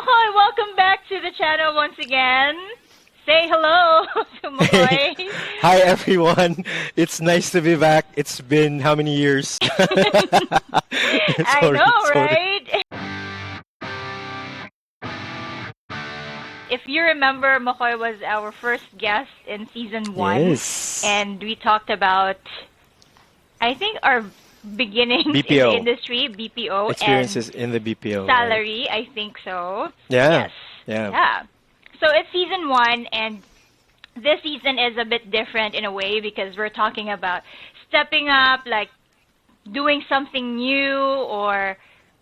Makoy, welcome back to the channel once again. Say hello to Makoy. Hi everyone. It's nice to be back. It's been how many years? I know, right? If you remember, Makoy was our first guest in season 1. Yes. And we talked about, I think, our beginnings BPO. in the industry, BPO. Experiences and in the BPO. salary, Right? I think so. Yeah. Yes. Yeah. So it's season 1, and this season is a bit different in a way because we're talking about stepping up, like doing something new or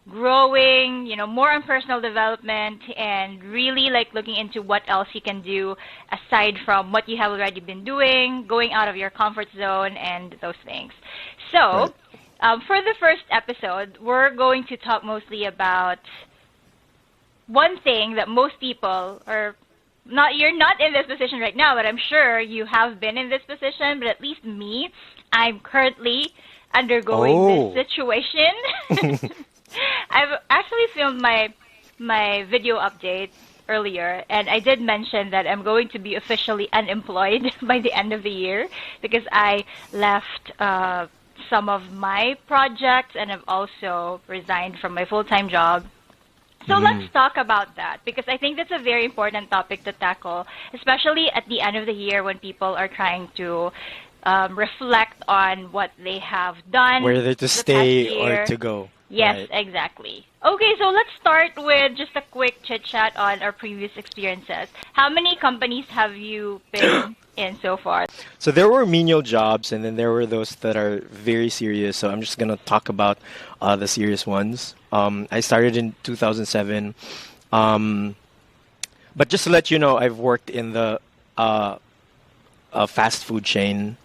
growing, more on personal development and really like looking into what else you can do aside from what you have already been doing, going out of your comfort zone and those things. So, for the first episode, we're going to talk mostly about one thing that most people are you're not in this position right now, but I'm sure you have been in this position, but at least me, I'm currently undergoing this situation. I've actually filmed my video update earlier, and I did mention that I'm going to be officially unemployed by the end of the year because I left some of my projects and I've also resigned from my full-time job. So let's talk about that because I think that's a very important topic to tackle, especially at the end of the year when people are trying to reflect on what they have done. Whether to stay or to go. Yes, right? Exactly. Okay, so let's start with just a quick chit-chat on our previous experiences. How many companies have you been in so far? So there were menial jobs, and then there were those that are very serious. So I'm just going to talk about the serious ones. I started in 2007. But just to let you know, I've worked in the fast food chain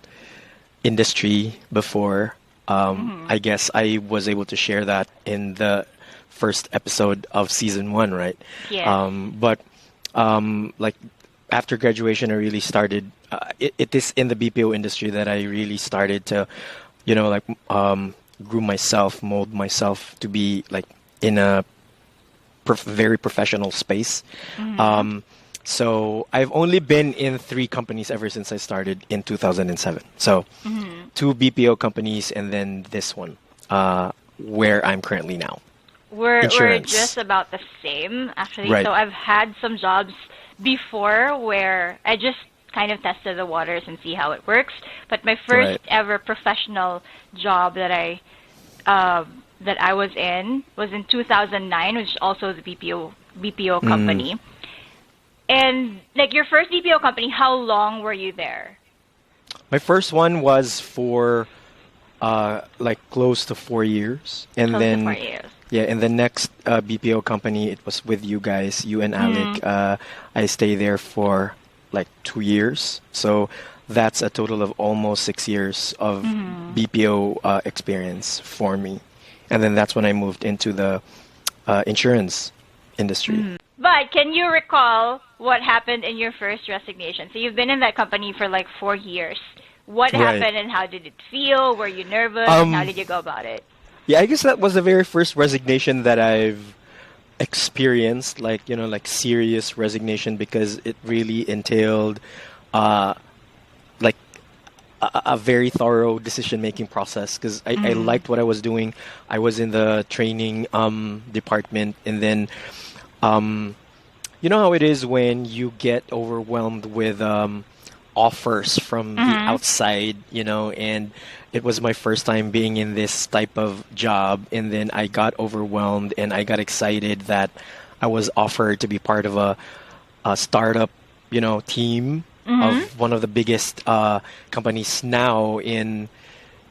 industry before. I guess I was able to share that in the first episode of season 1, right? Yeah. But like after graduation, I really started. It is in the BPO industry that I really started to, groom myself, mold myself to be like in a very professional space. So I've only been in 3 companies ever since I started in 2007. So 2 BPO companies and then this one, where I'm currently now. We're just about the same, actually. Right. So I've had some jobs before where I just kind of tested the waters and see how it works. But my first ever professional job that I was in was in 2009, which is also the BPO company. And like your first BPO company, how long were you there? My first one was for like close to 4 years, and Close then to 4 years. yeah, in the next BPO company, it was with you guys, you and Alec. I stayed there for like 2 years, so that's a total of almost 6 years of BPO experience for me, and then that's when I moved into the insurance industry. But can you recall what happened in your first resignation? So you've been in that company for like 4 years. What happened and how did it feel? Were you nervous? And how did you go about it? Yeah, I guess that was the very first resignation that I've experienced, like serious resignation, because it really entailed like a very thorough decision-making process. Because I liked what I was doing. I was in the training department, and then. You know how it is when you get overwhelmed with offers from the outside, and it was my first time being in this type of job, and then I got overwhelmed and I got excited that I was offered to be part of a startup, team of one of the biggest companies now in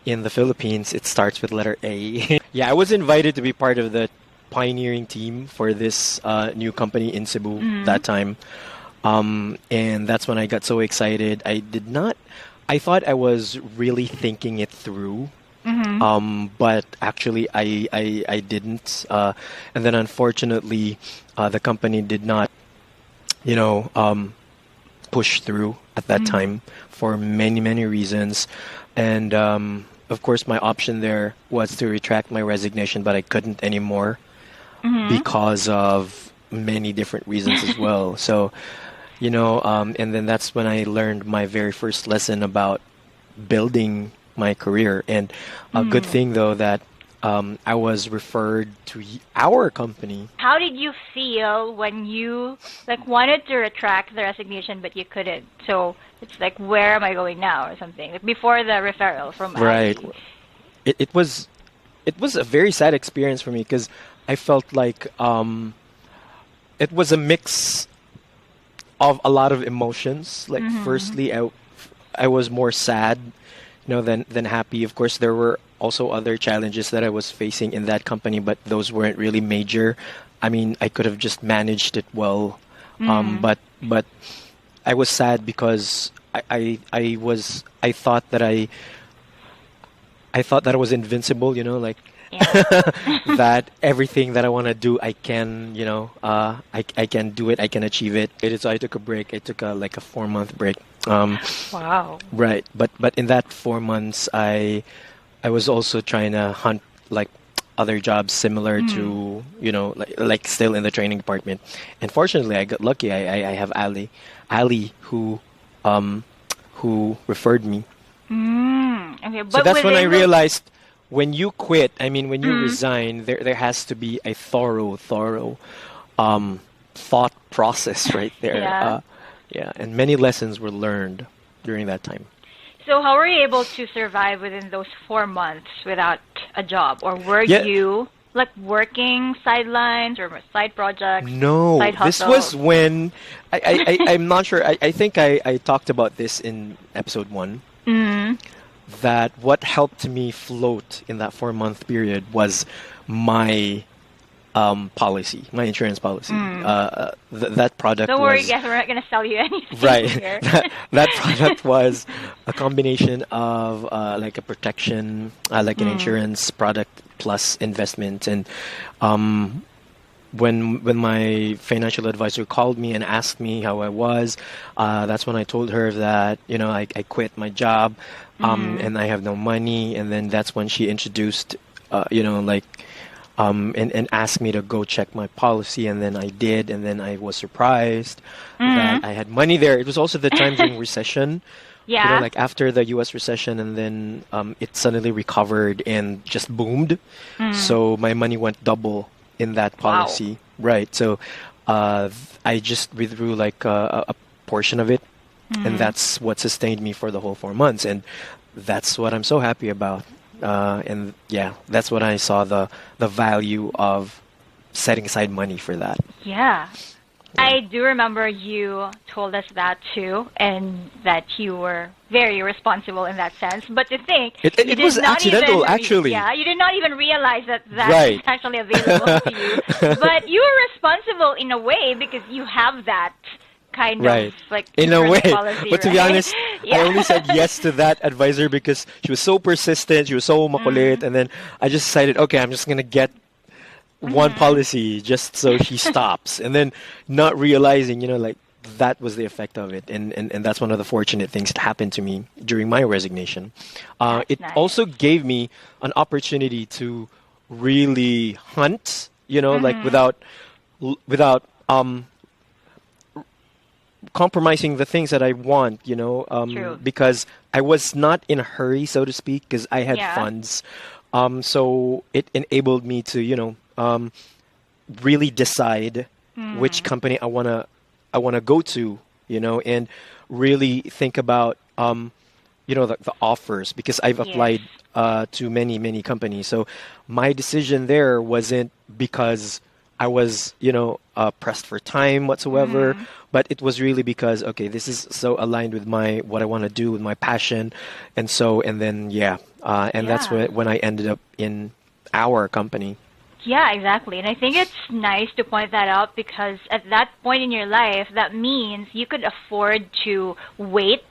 the Philippines. It starts with letter A. Yeah, I was invited to be part of the pioneering team for this new company in Cebu that time, and that's when I got so excited. I thought I was really thinking it through, but actually I didn't, and then unfortunately the company did not push through at that time for many reasons, and of course my option there was to retract my resignation, but I couldn't anymore because of many different reasons as well. So, and then that's when I learned my very first lesson about building my career. And a good thing though that I was referred to our company. How did you feel when you like wanted to retract the resignation but you couldn't? So it's like, where am I going now or something? Like before the referral from Right. Ali. It was a very sad experience for me because I felt like it was a mix of a lot of emotions. Like firstly, I was more sad, than happy. Of course, there were also other challenges that I was facing in that company, but those weren't really major. I mean, I could have just managed it well, but I was sad because I thought that I was invincible, like Yeah. that everything that I want to do, I can, I can do it, I can achieve it. So I took a break. I took like a 4-month break. Wow. Right, but in that 4 months, I was also trying to hunt like other jobs similar to like still in the training department. And fortunately, I got lucky. I have Ali who referred me. Okay, So but that's when I within the realized when you quit, I mean, when you resign, there has to be a thorough thought process right there. Yeah. Yeah, and many lessons were learned during that time. So how were you able to survive within those 4 months without a job? Or were Yeah, you like working sidelines or side projects, no, side this was hustles? when I'm not sure. I think I talked about this in episode 1 Mm. that what helped me float in that 4-month period was my policy, my insurance policy. That product Don't worry, was guys. We're not gonna sell you anything right. here. That product was a combination of like a protection, like an insurance product plus investment. And when my financial advisor called me and asked me how I was, that's when I told her that I quit my job, and I have no money. And then that's when she introduced, like. And asked me to go check my policy, and then I did, and then I was surprised that I had money there. It was also the time during recession, Yeah. like after the U.S. recession, and then it suddenly recovered and just boomed. So my money went double in that Wow. policy, right? So I just withdrew like a portion of it, and that's what sustained me for the whole 4 months, and that's what I'm so happy about. And yeah, that's when I saw the value of setting aside money for that. Yeah. I do remember you told us that too, and that you were very responsible in that sense. But to think, It you did was not accidental, even actually. yeah, you did not even realize that that is Right. actually available to you. But you were responsible in a way because you have that kind Right. of like In a insurance way. policy, But to be right? honest, Yeah. I only said yes to that advisor because she was so persistent, she was so makulit, and then I just decided, okay, I'm just gonna get one policy just so she stops. And then not realizing, like that was the effect of it. And that's one of the fortunate things that happened to me during my resignation. That's It nice. also gave me an opportunity to really hunt, like without compromising the things that I want, True. because I was not in a hurry, so to speak, because I had Yeah. funds. So it enabled me to, really decide which company I wanna go to, and really think about, the offers because I've applied Yes. to many companies. So my decision there wasn't because I was, pressed for time whatsoever, but it was really because okay, this is so aligned with what I want to do with my passion, and then yeah, and that's Yeah. when I ended up in our company. Yeah, exactly. And I think it's nice to point that out because at that point in your life, that means you could afford to wait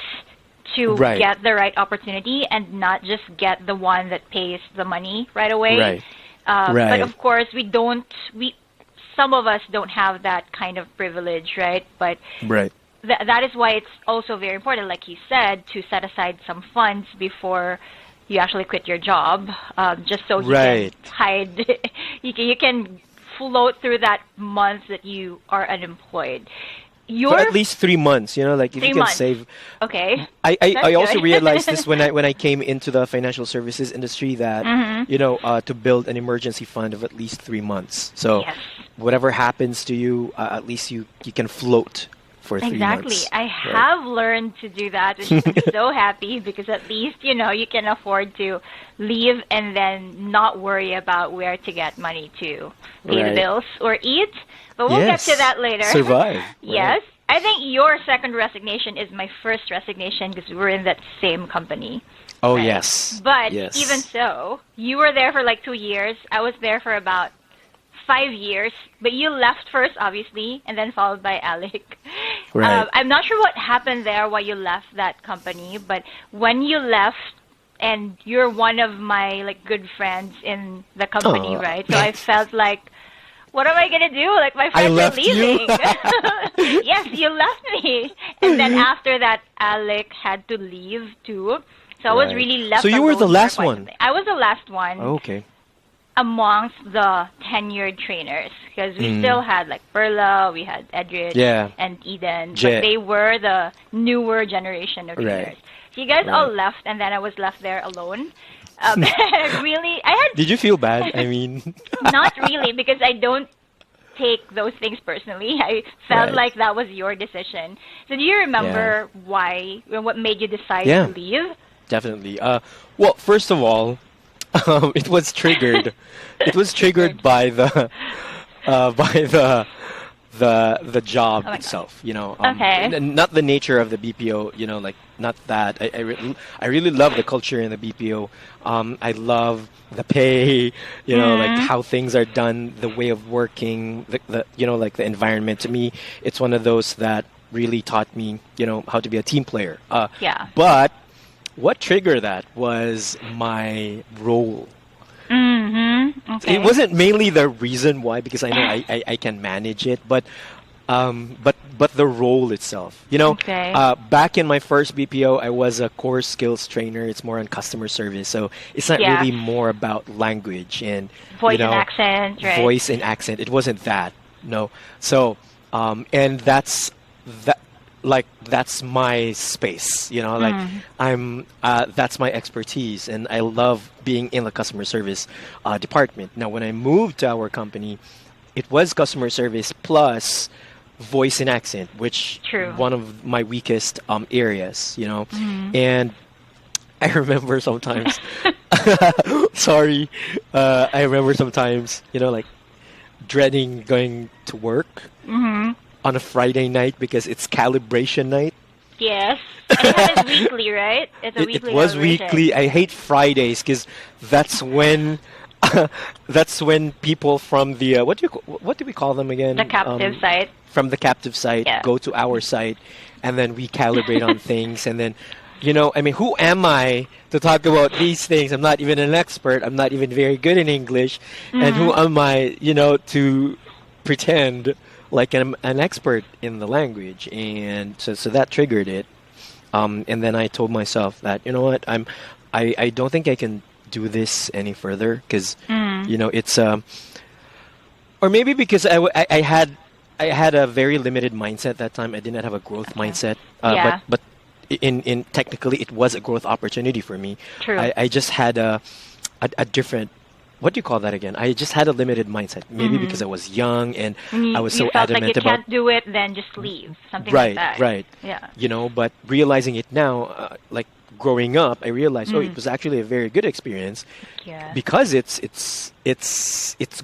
to Right. get the right opportunity and not just get the one that pays the money right away. Right. But Right. of course, some of us don't have that kind of privilege, right? But Right. that is why it's also very important, like you said, to set aside some funds before you actually quit your job, just so you Right. can hide, you can float through that month that you are unemployed. For at least 3 months, like if 3 you can months. save. Okay. I also good. realized this when I came into the financial services industry that to build an emergency fund of at least 3 months. So Yes. whatever happens to you, at least you can float for 3 months. Exactly. I Right. have learned to do that, which I'm so happy because at least, you can afford to leave and then not worry about where to get money to pay the Right. bills or eat. But we'll get to Yes. that later. Survive. Yes. Right. I think your second resignation is my first resignation because we were in that same company. Oh Right. yes. But Yes. even so, you were there for like 2 years. I was there for about 5 years. But you left first, obviously, and then followed by Alec. Right. I'm not sure what happened there, why you left that company. But when you left, and you're one of my like good friends in the company, Aw. right? So I felt like, what am I gonna do? Like my I friends are left you? leaving. Yes, you left me. And then after that, Alec had to leave too. So I was Right. really left. So you were alone the for last quite one? some time. I was the last one Okay. amongst the tenured trainers because we Mm. still had like Perla, we had Edrid, Yeah. and Eden, Jet. but they were the newer generation of Right. trainers. So you guys all Right. left, and then I was left there alone. Really, I had Did you feel bad? I mean, not really because I don't take those things personally. I felt Right. like that was your decision. So do you remember why, what made you decide Yeah. to leave? definitely. Well, first of all, it was triggered. It was triggered by the the job Oh my God. itself. Okay. Not the nature of the BPO. Like not that. I really love the culture in the BPO. I love the pay. Like Mhm. how things are done, the way of working, like the environment. To me, it's one of those that really taught me, how to be a team player. Yeah. But what triggered that was my role. Mm-hmm. Okay. It wasn't mainly the reason why, because I know I can manage it, but the role itself. Okay. Back in my first BPO, I was a core skills trainer. It's more on customer service, so it's not Yeah. really more about language and Voice and accent, right? voice and accent. It wasn't that. No. So and that's that. Like that's my space, like I'm that's my expertise, and I love being in the customer service department. Now when I moved to our company, it was customer service plus voice and accent, which True. one of my weakest areas, and I remember sometimes sorry, I remember sometimes, like dreading going to work Mm-hmm. on a Friday night because it's calibration night. Yes. And you have it weekly, right? It's a It weekly was calibration. weekly. I hate Fridays because that's when that's when people from the what do we call them again? The captive site. From the captive site Yeah. go to our site, and then we calibrate on things, and then I mean, who am I to talk about these things? I'm not even an expert. I'm not even very good in English, and who am I, to pretend like I'm an expert in the language? And so that triggered it. And then I told myself that, you know what, I don't think I can do this any further because, it's or maybe because I had a very limited mindset that time. I did not have a growth mindset. Yeah. But in technically it was a growth opportunity for me. True. I just had a different, what do you call that again? I just had a limited mindset. Maybe because I was young and And I was you so felt adamant like you about can't do it, then just leave. Something right, like that. right. Yeah. But realizing it now, like growing up, I realized, it was actually a very good experience Yeah. because it's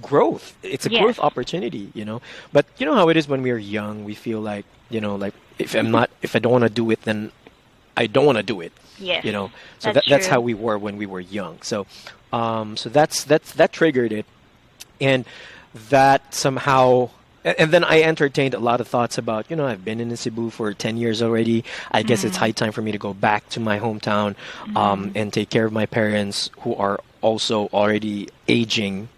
growth. It's a Yes. growth opportunity, But you know how it is when we are young, we feel like, like if I don't want to do it, then I don't want to do it. Yes. So That's that's true. how we were when we were young. So that triggered it, and that somehow. And then I entertained a lot of thoughts about, I've been in Cebu for 10 years already. I guess it's high time for me to go back to my hometown and take care of my parents who are also already aging,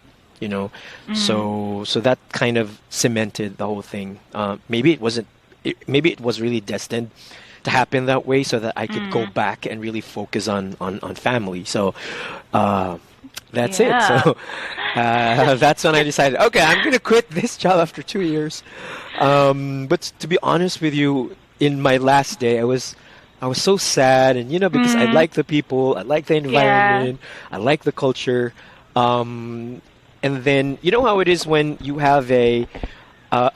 So that kind of cemented the whole thing. Maybe it wasn't. Maybe it was really destined to happen that way, so that I could go back and really focus on family. So that's it. Yeah. So that's when I decided, okay, I'm gonna quit this job after 2 years. But to be honest with you, in my last day, I was so sad, and because I Mm. like the people, I like the Yeah. environment, I like the culture. Um, and then you know how it is when you have a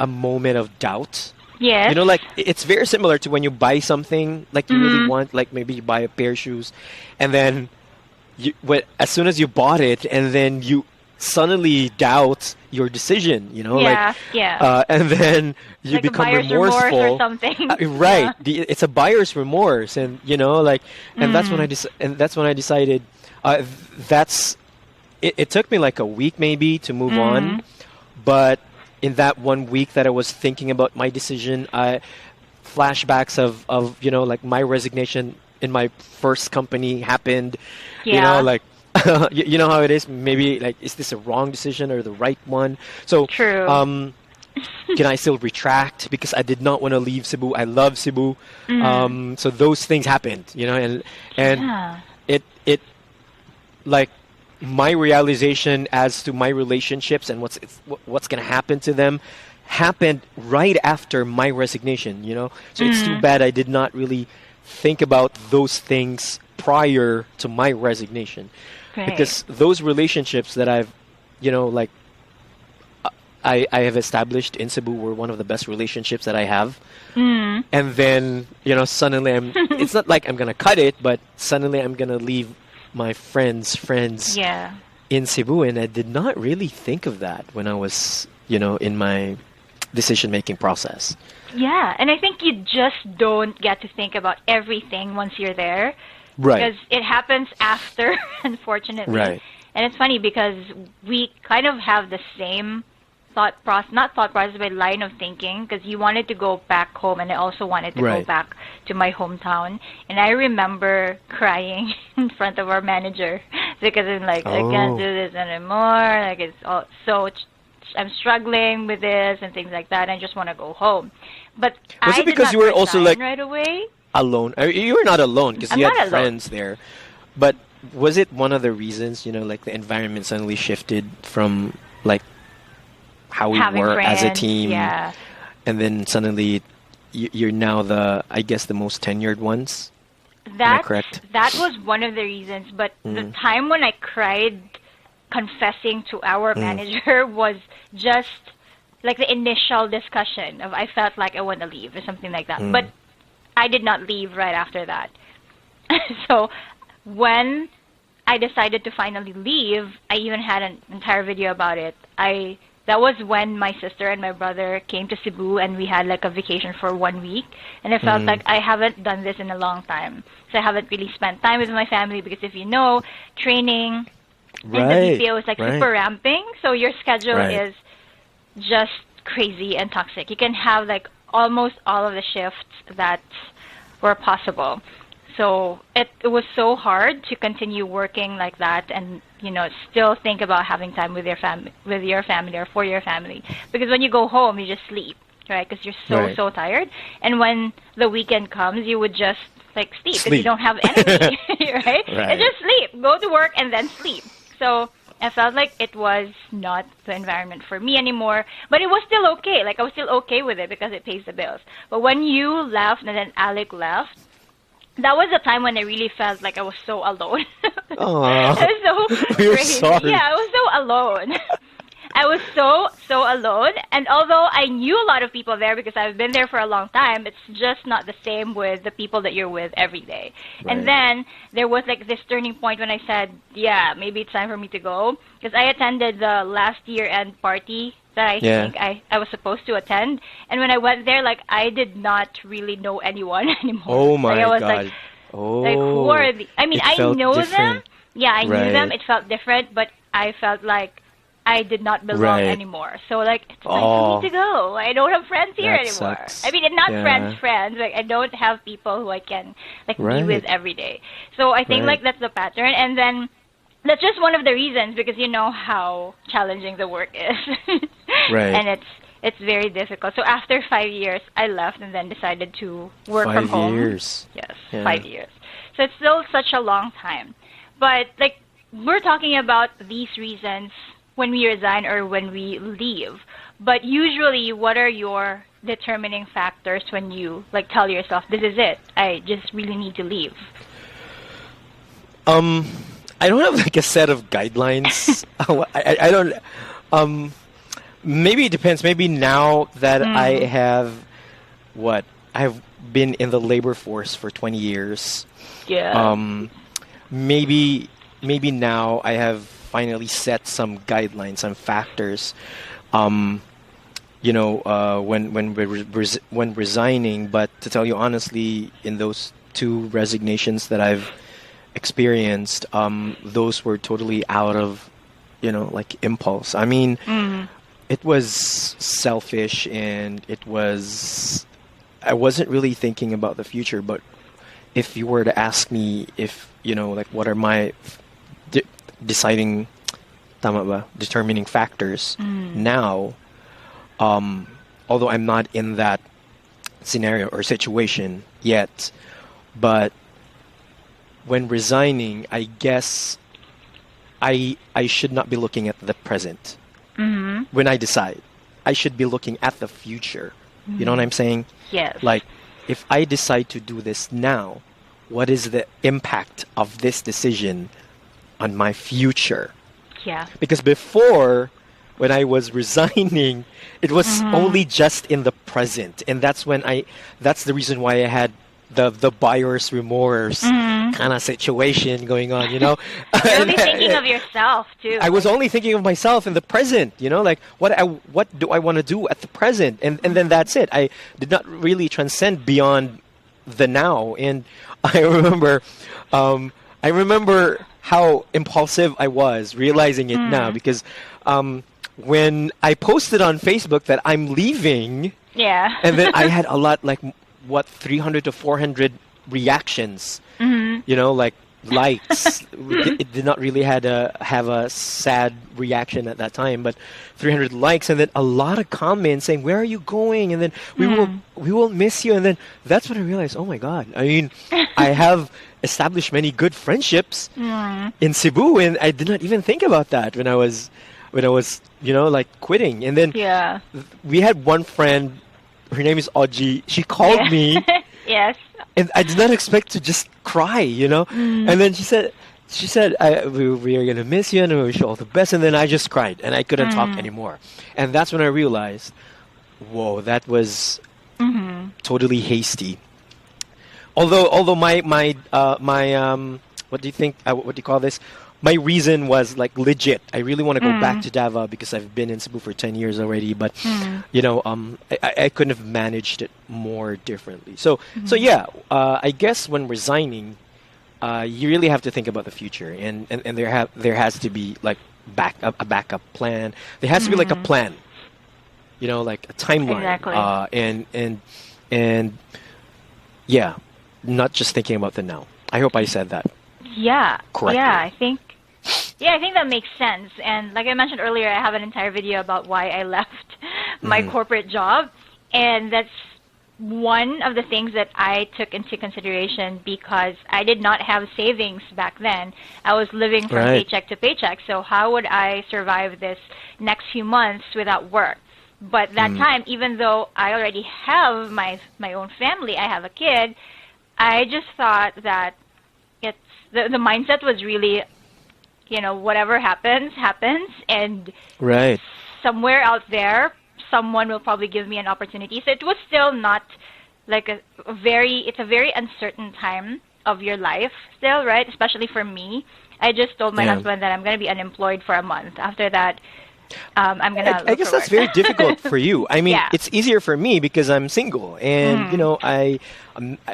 moment of doubt. Yes. Like it's very similar to when you buy something like you really Mm. want, like maybe you buy a pair of shoes, and then as soon as you bought it, and then you suddenly doubt your decision, like, Yeah. Yeah. and then you Like a become buyer's remorse or remorseful. something. Right, Yeah. it's a buyer's remorse, and like, and Mm. that's when I decided. Uh, that's it. Took me like a week maybe to move on, Mm. but in that 1 week that I was thinking about my decision, flashbacks of like my resignation in my first company happened. Yeah. Like you know how it is. Maybe like, is this a wrong decision or the right one? So, True. um, can I still retract because I did not want to leave Cebu? I love Cebu. Mm. So those things happened, and Yeah. it like my realization as to my relationships and what's going to happen to them happened right after my resignation. So it's too Mm. bad I did not really think about those things prior to my resignation, Right. because those relationships that I've like I have established in Cebu were one of the best relationships that I have. Mm. And then, suddenly it's not like I'm going to cut it, but suddenly I'm going to leave my friends Yeah. in Cebu. And I did not really think of that when I was, in my decision-making process. Yeah, and I think you just don't get to think about everything once you're there Right. because it happens after, unfortunately. Right. And it's funny because we kind of have the same thought process, not thought process, but line of thinking, because you wanted to go back home and I also wanted to go Right. back to my hometown. And I remember crying in front of our manager because I'm like, I can't Oh. do this anymore. Like, it's all I'm struggling with this and things like that. And I just want to go home. But Was I it did because not you were also resign like right away. alone? You were not alone because I'm you had not alone. friends there. But was it one of the reasons, like the environment suddenly shifted from like how we Having were as a friends, team, yeah. and then suddenly you're now I guess, the most tenured ones? Am I That correct? that was one of the reasons, but the Mm. time when I cried confessing to our Mm. manager was just like the initial discussion of I felt like I want to leave or something like that. But Mm. I did not leave right after that. So when I decided to finally leave, I even had an entire video about it. I That was when my sister and my brother came to Cebu and we had like a vacation for 1 week, and I felt Mm. like I haven't done this in a long time. So I haven't really spent time with my family because if you know, training in the Right. BPO is like Right. super ramping, so your schedule Right. is just crazy and toxic. You can have like almost all of the shifts that were possible. So it was so hard to continue working like that and still think about having time with your family or for your family, because when you go home you just sleep, right? Because you're Right. so tired, and when the weekend comes you would just like sleep because you Sleep. don't have energy, right? Right. And just sleep, go to work and then sleep. So I felt like it was not the environment for me anymore, but it was still okay. Like I was still okay with it because it pays the bills. But when you left and then Alec left, that was the time when I really felt like I was so alone. Aw. I was so We're crazy. sorry. Yeah, I was so alone. I was so alone, and although I knew a lot of people there because I've been there for a long time, it's just not the same with the people that you're with every day. Right. And then there was like this turning point when I said, yeah, maybe it's time for me to go, because I attended the last year-end party that I Yeah. think I was supposed to attend, and when I went there, like I did not really know anyone anymore. Oh my like, I was God. like, Oh. like who are the? I mean, It I felt know different. them. Yeah, I knew them. Right. It felt different, but I felt like I did not belong Right. anymore. So like it's time Oh. for me to go. I don't have friends here That anymore. sucks. I mean, not Yeah. friends. Like I don't have people who I can like be Right. with every day. So I think Right. like that's the pattern, and then that's just one of the reasons because you know how challenging the work is, Right. and it's very difficult. So after 5 years, I left and then decided to work from 5 home. years. Yes, Yeah. 5 years. So it's still such a long time. But like we're talking about these reasons when we resign or when we leave. But usually, what are your determining factors when you like tell yourself, "This is it. I just really need to leave"? I don't have like a set of guidelines. I don't. Maybe it depends. Maybe now that I have what I've been in the labor force for 20 years. Yeah. Maybe now I have finally set some guidelines, some factors. When resigning. But to tell you honestly, in those two resignations that I've experienced, those were totally out of, like impulse. I mean, it was selfish, and I wasn't really thinking about the future. But if you were to ask me if, like what are my deciding, tama ba, determining factors now, although I'm not in that scenario or situation yet, but when resigning, I guess I should not be looking at the present. When I decide, I should be looking at the future. You know what I'm saying? Yes. Like, if I decide to do this now, what is the impact of this decision on my future? Yeah. Because before, when I was resigning, it was only just in the present, and that's the reason why I had the buyer's remorse kind of situation going on, You're only thinking of yourself too. I was only thinking of myself in the present, like what do I want to do at the present, and then that's it. I did not really transcend beyond the now, and I remember how impulsive I was, realizing it now, because when I posted on Facebook that I'm leaving, yeah, and then I had a lot, like 300 to 400 reactions, like likes. It did not really have a sad reaction at that time, but 300 likes, and then a lot of comments saying, "Where are you going?" And then we will miss you. And then that's when I realized, oh my God! I mean, I have established many good friendships in Cebu, and I did not even think about that when I was like quitting. And then we had one friend. Her name is Audrey. She called me. Yes. And I did not expect to just cry, And then she said, we are going to miss you and we wish you all the best. And then I just cried and I couldn't talk anymore. And that's when I realized, whoa, that was totally hasty. Although my what do you think, what do you call this? My reason was like legit. I really want to go back to Davao because I've been in Cebu for 10 years already. But, I couldn't have managed it more differently. So yeah, I guess when resigning, you really have to think about the future. And there has to be like a backup plan. There has to be like a plan, like a timeline. Exactly. And yeah, not just thinking about the now. I hope I said that. Yeah. Correctly. I think that makes sense. And like I mentioned earlier, I have an entire video about why I left my corporate job. And that's one of the things that I took into consideration because I did not have savings back then. I was living from paycheck to paycheck. So how would I survive this next few months without work? But that time, even though I already have my own family, I have a kid, I just thought that the mindset was really, whatever happens, and somewhere out there, someone will probably give me an opportunity. So it was still not like it's a very uncertain time of your life still, right? Especially for me. I just told my husband that I'm going to be unemployed for a month. After that, I'm going to I guess that's very difficult for you. I mean, it's easier for me because I'm single. And, I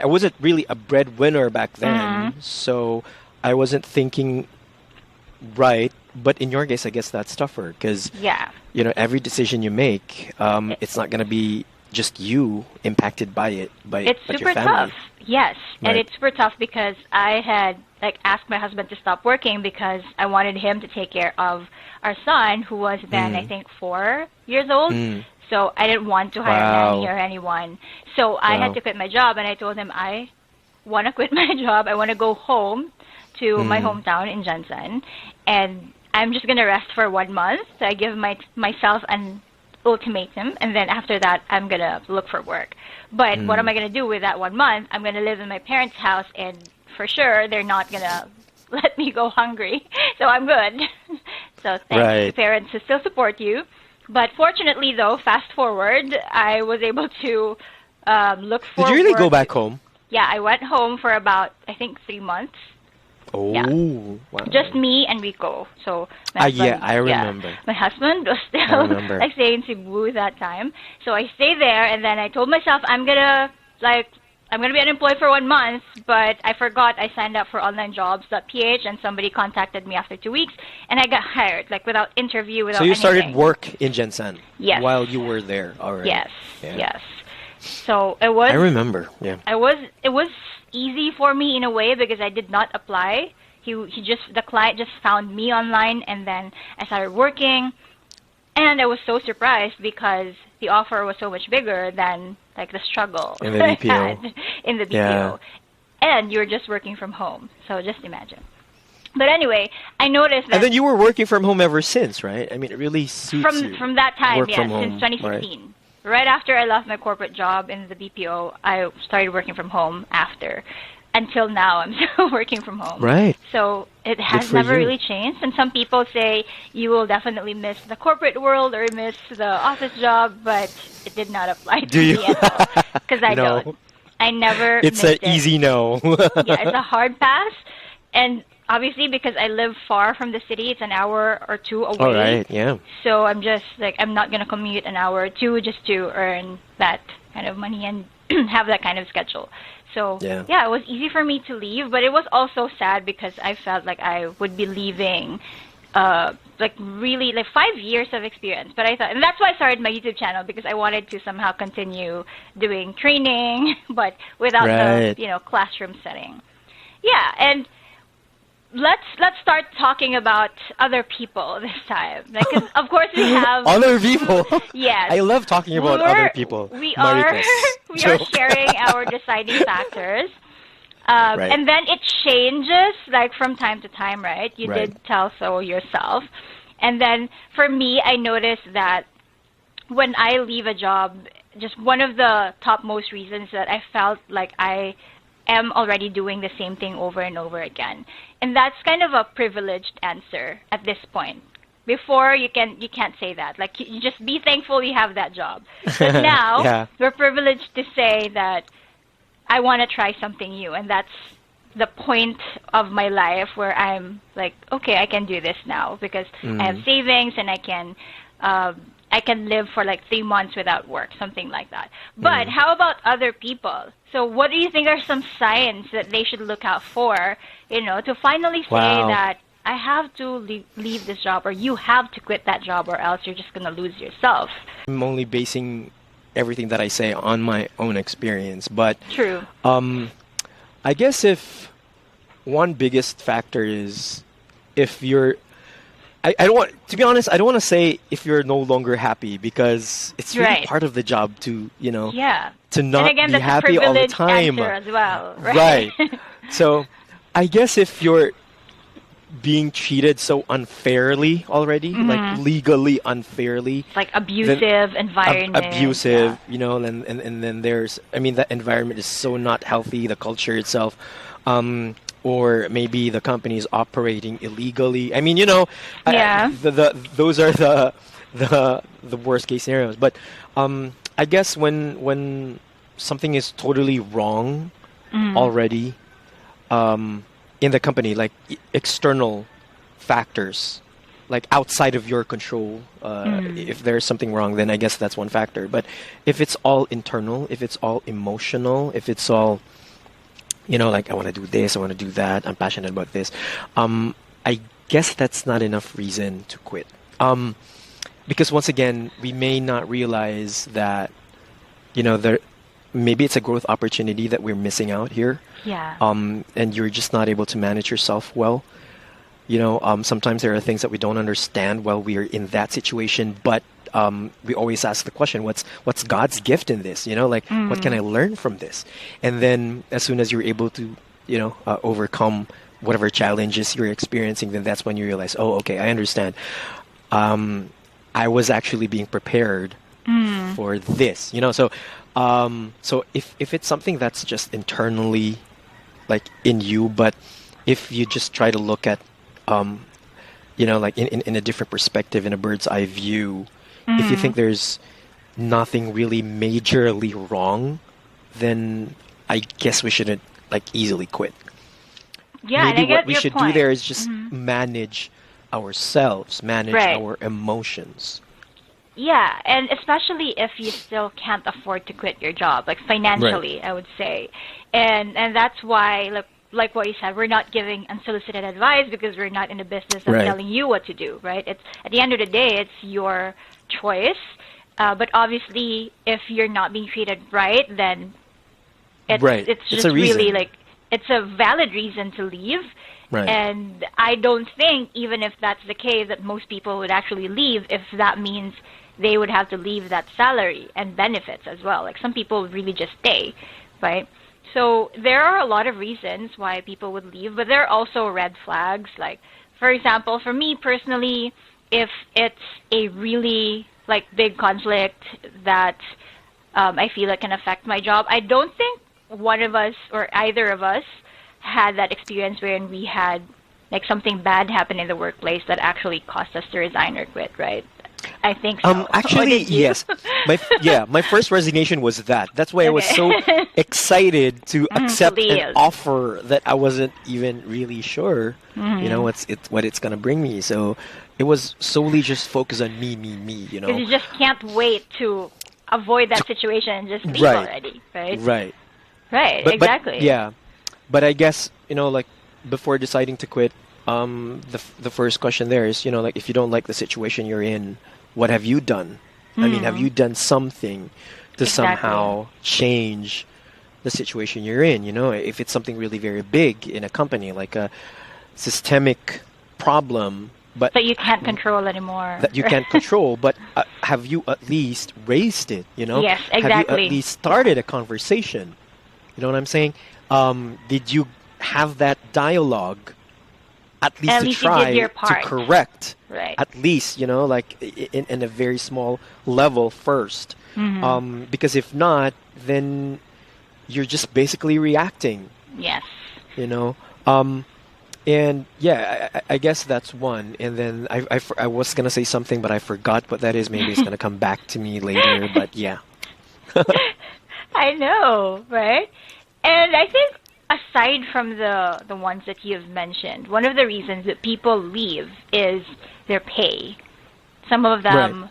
wasn't really a breadwinner back then. So I wasn't thinking right. But in your case, I guess that's tougher because, every decision you make, it's not going to be just you impacted by it, but super your family. Tough. Yes, Right. and it's super tough because I had asked my husband to stop working because I wanted him to take care of our son, who was then I think 4 years old. So I didn't want to hire a nanny or anyone. So I had to quit my job, and I told him I want to quit my job. I want to go home to my hometown in Jensen, and I'm just gonna rest for 1 month. So I give myself an ultimatum, and then after that, I'm gonna look for work. But what am I gonna do with that 1 month? I'm gonna live in my parents' house, and for sure, they're not gonna let me go hungry. So I'm good. So thanks to parents who still support you. But fortunately, though, fast forward, I was able to look for. Did you really work. go back home? Yeah, I went home for about, I think, 3 months. Oh, yeah. Wow. Just me and Rico. So my husband, yeah, I remember. My husband was still like staying in Cebu that time. So I stayed there, and then I told myself I'm gonna be unemployed for 1 month, but I forgot I signed up for onlinejobs.ph, and somebody contacted me after 2 weeks, and I got hired, like without interview, without anything. So you started work in Jensen? Yes. While you were there already? Yes. Yeah. Yes. So it was. I remember. Yeah. It was easy for me in a way because I did not apply. The client just found me online, and then I started working, and I was so surprised because the offer was so much bigger than like the struggle in the BPO. I had in the BPO. Yeah. And you're just working from home, so just imagine. But anyway, I noticed that. And then you were working from home ever since, right? I mean, it really suits you. From that time, Work yes, from home, since 2016. Right after I left my corporate job in the BPO, I started working from home after. Until now, I'm still working from home. Right. So it has never really changed. And some people say you will definitely miss the corporate world or miss the office job, but it did not apply to me at all. Because I don't. I never It's an easy no. Yeah, it's a hard pass. And obviously, because I live far from the city, it's an hour or two away. All right, yeah. So I'm just like, I'm not going to commute an hour or two just to earn that kind of money and have that kind of schedule. So, yeah, it was easy for me to leave, but it was also sad because I felt like I would be leaving, really, 5 years of experience. But I thought, and that's why I started my YouTube channel, because I wanted to somehow continue doing training, but without the, classroom setting. Yeah, and let's start talking about other people this time. Because of course we have other people. Yes, I love talking about other people. We are sharing our deciding factors, and then it changes from time to time. Right? You did tell so yourself, and then for me, I noticed that when I leave a job, just one of the topmost reasons that I felt like I am already doing the same thing over and over again. And that's kind of a privileged answer at this point. Before, you can't say that. Like, you just be thankful you have that job. But now, we're privileged to say that I want to try something new. And that's the point of my life where I'm like, okay, I can do this now because I have savings and I can live for 3 months without work, something like that. But how about other people? So what do you think are some signs that they should look out for, to finally say that I have to leave this job, or you have to quit that job, or else you're just going to lose yourself? I'm only basing everything that I say on my own experience, but true. I guess if one biggest factor is if you're I don't want to be honest. I don't want to say if you're no longer happy because it's really part of the job to to not again, be happy all the time. As well, right? So I guess if you're being treated so unfairly already, like legally unfairly, like abusive environment, abusive, and then there's the environment is so not healthy, the culture itself. Or maybe the company is operating illegally. Those are the worst case scenarios. But I guess when something is totally wrong already in the company, like external factors, like outside of your control, if there's something wrong, then I guess that's one factor. But if it's all internal, if it's all emotional, if it's all I want to do this, I want to do that, I'm passionate about this. I guess that's not enough reason to quit. Because once again, we may not realize that, maybe it's a growth opportunity that we're missing out here. Yeah. And you're just not able to manage yourself well. Sometimes there are things that we don't understand while we are in that situation, but we always ask the question, what's God's gift in this? Like what can I learn from this? And then as soon as you're able to, overcome whatever challenges you're experiencing, then that's when you realize, oh, okay, I understand. I was actually being prepared for this, so if it's something that's just internally, like in you, but if you just try to look at, like in a different perspective, in a bird's eye view, if you think there's nothing really majorly wrong, then I guess we shouldn't like easily quit. Yeah, Maybe and I get what we your should point. do there is just manage ourselves, manage Right. our emotions. Yeah, and especially if you still can't afford to quit your job, like financially, I would say. And that's why, like what you said, we're not giving unsolicited advice because we're not in the business of Right. telling you what to do, right? It's at the end of the day, it's your choice. But obviously, if you're not being treated right, then Right. it's It's just a reason. really like it's a valid reason to leave. Right. And I don't think, even if that's the case, that most people would actually leave if that means they would have to leave that salary and benefits as well. Like some people really just stay, right? So there are a lot of reasons why people would leave, but there are also red flags. Like, for example, for me personally, if it's a really like big conflict that I feel it can affect my job, I don't think one of us or either of us had that experience wherein we had like something bad happen in the workplace that actually caused us to resign or quit, right? I think so. Or Actually, did you? yes. My first resignation was that. That's why I was so Okay. excited to accept an leave. offer that I wasn't even really sure, what it's gonna bring me. So it was solely just focused on me, Because you just can't wait to avoid that situation and just leave Right. already, right? Right. Right, But exactly. yeah, but I guess like before deciding to quit, the first question there is, like if you don't like the situation you're in, what have you done? I mean, have you done something to Exactly. somehow change the situation you're in? If it's something really very big in a company, like a systemic problem, but That you can't control anymore. that you can't control, but have you at least raised it? Yes, Have you exactly. at least started a conversation? You know what I'm saying? Did you have that dialogue at least At to least you try did your to part. correct? Right. At least, like in a very small level first. Because if not, then you're just basically reacting, Yes. you know? And yeah, I guess that's one. And then I was going to say something, but I forgot what that is. Maybe it's going to come back to me later, but yeah. I know, right? And I think aside from the ones that you've mentioned, one of the reasons that people leave is their pay. Some of them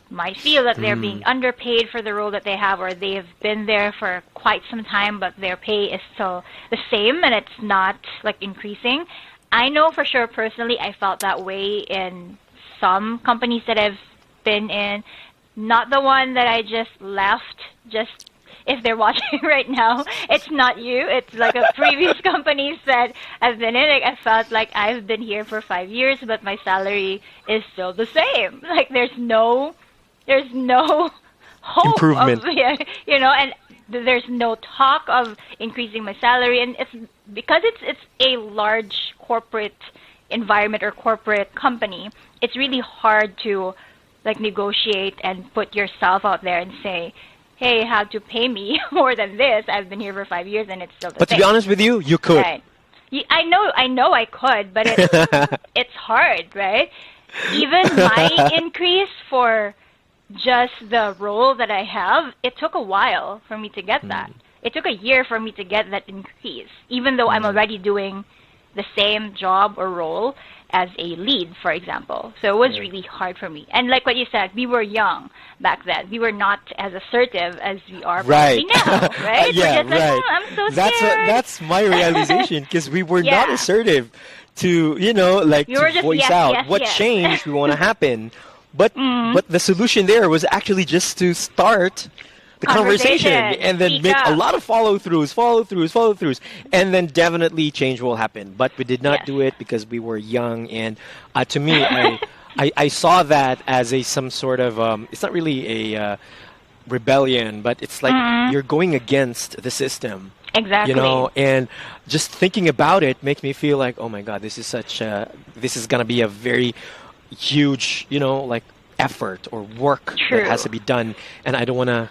might feel that they're being underpaid for the role that they have, or they've been there for quite some time, but their pay is still the same and it's not like increasing. I know for sure personally I felt that way in some companies that I've been in. Not the one that I just left, just if they're watching right now, it's not you. It's like a previous companies that I've been in. Like I felt like I've been here for 5 years, but my salary is still the same. Like there's no hope Improvement. of, yeah, and there's no talk of increasing my salary, and it's because it's a large corporate environment or corporate company. It's really hard to like negotiate and put yourself out there and say, hey, you have to pay me more than this. I've been here for 5 years and it's still the But to same. be honest with you, you could. Right. I know I could, but it's hard, right? Even my increase for just the role that I have, it took a while for me to get that. It took a year for me to get that increase, even though I'm already doing the same job or role as a lead, for example. So it was really hard for me. And like what you said, we were young back then. We were not as assertive as we are Right. probably now, right? Yeah, we're just like, right. I'm so That's scared. that's my realization because we were not Yeah. assertive to like You were to just voice yes, out yes, what yes. change we want to happen. But the solution there was actually just to start the conversation Conversation. and then Speak make a up. lot of follow-throughs, and then definitely change will happen. But we did not Yes. do it because we were young, and to me, I saw that as a some sort of it's not really a rebellion, but it's like you're going against the system. Exactly. You know, and just thinking about it makes me feel like, oh my God, this is gonna be a very huge, like effort or work True. that has to be done, and I don't wanna,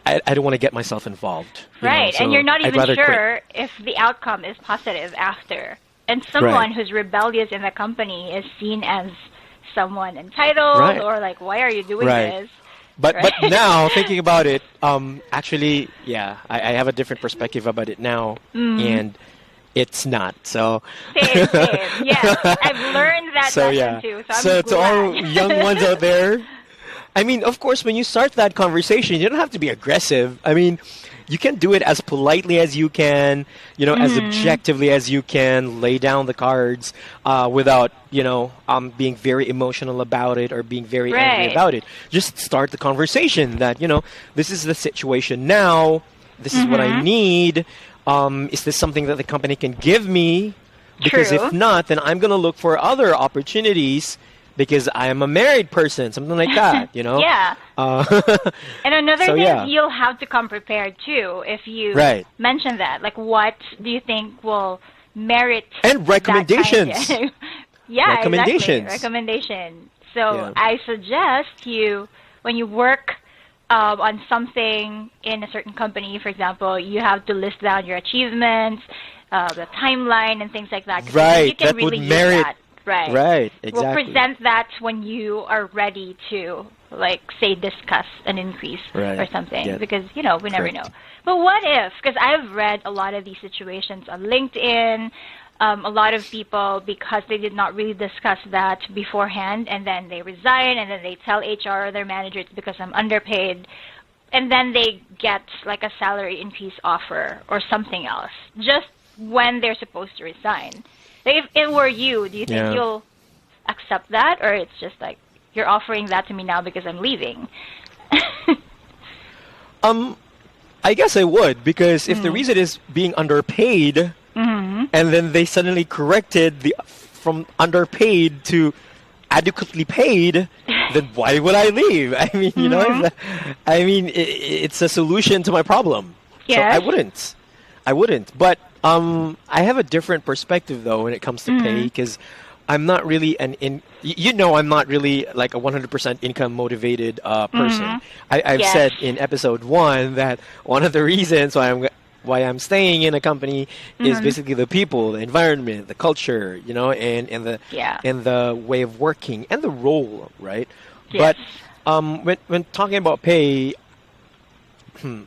I don't wanna get myself involved. Right, so and you're not I'd even rather sure quit. if the outcome is positive after. And someone Right. who's rebellious in the company is seen as someone entitled Right. or like, why are you doing Right. this? But Right. now thinking about it, actually, yeah, I have a different perspective about it now, and it's not. So Same, same. Yes, I've learned that so lesson yeah. too. So I'm So to all glad. young ones out there, I mean, of course, when you start that conversation, you don't have to be aggressive. I mean, you can do it as politely as you can, as objectively as you can, lay down the cards without, being very emotional about it or being very angry Right. about it. Just start the conversation that, this is the situation now. This is what I need. Is this something that the company can give me? Because True. if not, then I'm going to look for other opportunities because I am a married person, something like that, Yeah. Uh, And another So, thing yeah. is you'll have to come prepared too if you Right. mention that. Like, what do you think will merit And recommendations. That kind? Yeah, Recommendations. exactly. Recommendation. So Yeah. I suggest you, when you work on something in a certain company, for example, you have to list down your achievements, the timeline, and things like that. 'Cause then Right, you can that really would use merit- that. Right. Right, We'll exactly. present that when you are ready to, like, say, discuss an increase Right. or something. Yeah. Because, we never Correct. know. But what if, because I've read a lot of these situations on LinkedIn, a lot of people, because they did not really discuss that beforehand, and then they resign, and then they tell HR or their manager it's because I'm underpaid, and then they get, like, a salary increase offer or something else, just when they're supposed to resign. Like, if it were you, do you think Yeah. you'll accept that, or it's just like you're offering that to me now because I'm leaving? I guess I would because if the reason is being underpaid, and then they suddenly corrected from underpaid to adequately paid, then why would I leave? I mean, it's a solution to my problem. So Yes. I wouldn't. But I have a different perspective though when it comes to pay because I'm not really I'm not really like a 100% income motivated person. I've Yes. said in episode 1 that one of the reasons why I'm staying in a company is basically the people, the environment, the culture, and the Yeah. and the way of working and the role, right? Yes. But when talking about pay,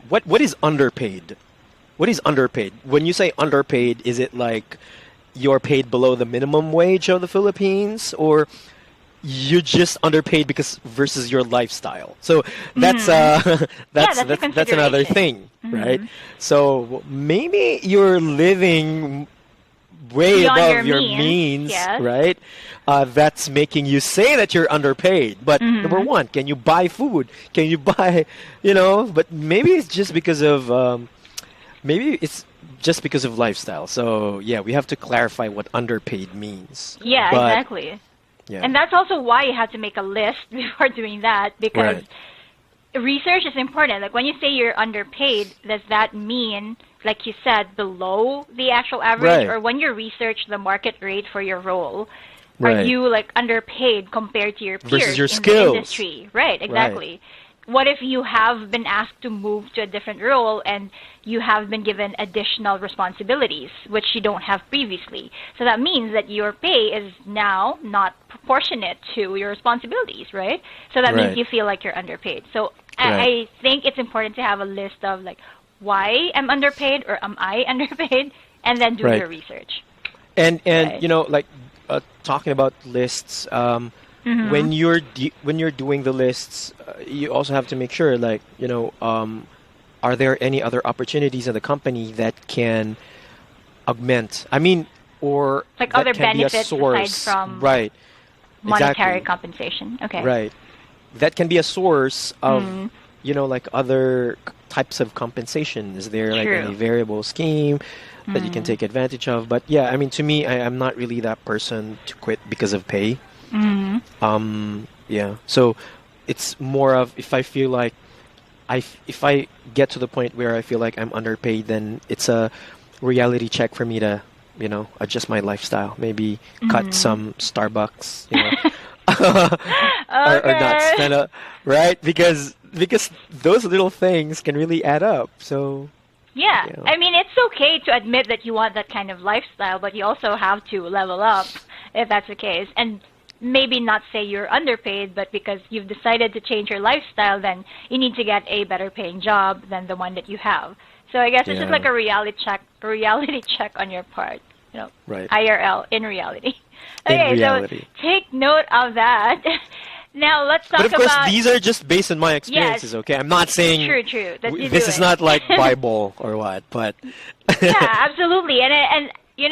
what is underpaid? What is underpaid? When you say underpaid, is it like you're paid below the minimum wage of the Philippines, or you're just underpaid because versus your lifestyle? So that's that's a that's another consideration. thing, right? So maybe you're living way Beyond above your your means, means, yes. right? That's making you say that you're underpaid. But number one, can you buy food? Can you buy, But maybe it's just because of lifestyle. So yeah, we have to clarify what underpaid means. Yeah, But, exactly. Yeah. And that's also why you have to make a list before doing that, because research is important. Like, when you say you're underpaid, does that mean, like you said, below the actual average? Right. Or when you research the market rate for your role, are Right. you, like, underpaid compared to your peers Versus your in skills. the industry? Right, exactly. What if you have been asked to move to a different role and you have been given additional responsibilities, which you don't have previously? So that means that your pay is now not proportionate to your responsibilities, right? So that means Right. you feel like you're underpaid. So Right. I think it's important to have a list of, like, why I'm underpaid or am I underpaid, and then do Right. your research. And Right. like talking about lists, when you're doing the lists, you also have to make sure, like, are there any other opportunities in the company that can augment? I mean, or Like that other can be a benefits source, aside from right? Monetary Exactly. compensation. Okay. Right. That can be a source of, like other types of compensation. Is there like True. any variable scheme that you can take advantage of? But yeah, I mean, to me, I'm not really that person to quit because of pay. Mm-hmm. Yeah. So it's more of if I feel like if I get to the point where I feel like I'm underpaid, then it's a reality check for me to, adjust my lifestyle. Maybe cut Mm-hmm. some Starbucks, or not Okay. spend right? Because those little things can really add up. So, Yeah, yeah. I mean, it's okay to admit that you want that kind of lifestyle, but you also have to level up if that's the case. And maybe not say you're underpaid, but because you've decided to change your lifestyle, then you need to get a better paying job than the one that you have. So I guess it's just Yeah. like a reality check on your part, Right. IRL, in reality. In Okay, so reality. take note of that. Now let's But talk of course, about, these are just based on my yes, experiences, okay? I'm not saying true, true, that you do this is it. not like Bible or what, but Yeah, absolutely. And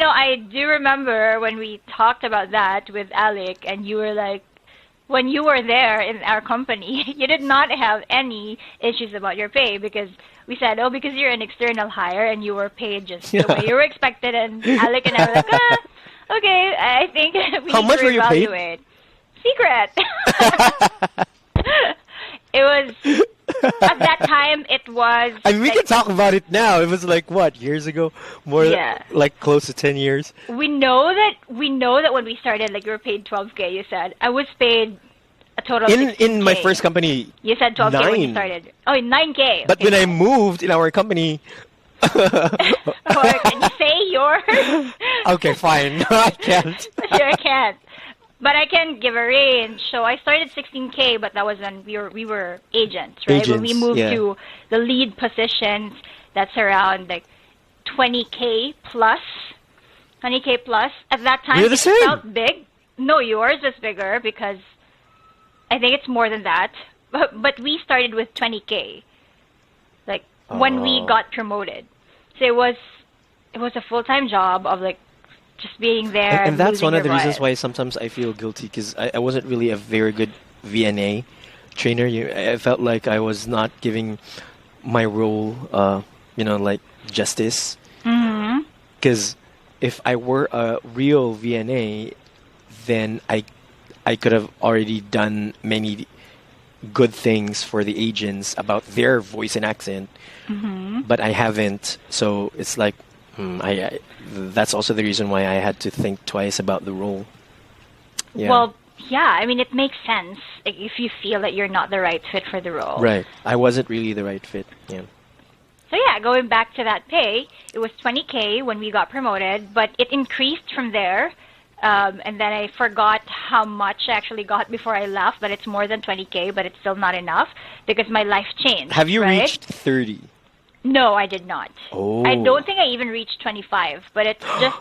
I do remember when we talked about that with Alec, and you were like, when you were there in our company, you did not have any issues about your pay because we said, oh, because you're an external hire and you were paid just the way yeah. you were expected. And Alec and I were like, okay, I think we How need to much were you paid? reevaluate. Secret. It was at that time. It was I mean, we like, can talk about it now. It was like what, years ago? More yeah. like close to 10 years. We know that when we started, like, you were paid 12K. You said I was paid a total of In my 16K. first company, You said 12K when you 9. started. Oh, 9K. But Okay, when I fine. moved in our company, Or can you say yours? okay, fine. No, I can't. Sure, I can't. But I can give a range. So I started 16K, but that was when we were agents, right? When we Agents, moved yeah. to the lead positions, that's around like 20K plus. 20K plus. At that time, We're the it same. felt big. No, yours was bigger because I think it's more than that. But we started with 20K, like when we Oh. got promoted. So it was a full-time job of like just being there And and that's losing one of your the reasons voice. why sometimes I feel guilty because I wasn't really a very good VNA trainer. I felt like I was not giving my role, like justice. Mm-hmm. Because if I were a real VNA, then I could have already done many good things for the agents about their voice and accent, Mm-hmm. but I haven't. So it's like, that's also the reason why I had to think twice about the role. Yeah. Well, yeah, I mean, it makes sense like, if you feel that you're not the right fit for the role. Right. I wasn't really the right fit. Yeah. So yeah, going back to that pay, it was 20K when we got promoted, but it increased from there. And then I forgot how much I actually got before I left, but it's more than 20K, but it's still not enough because my life changed. Have you right? reached 30? No, I did not. Oh. I don't think I even reached 25, but it's just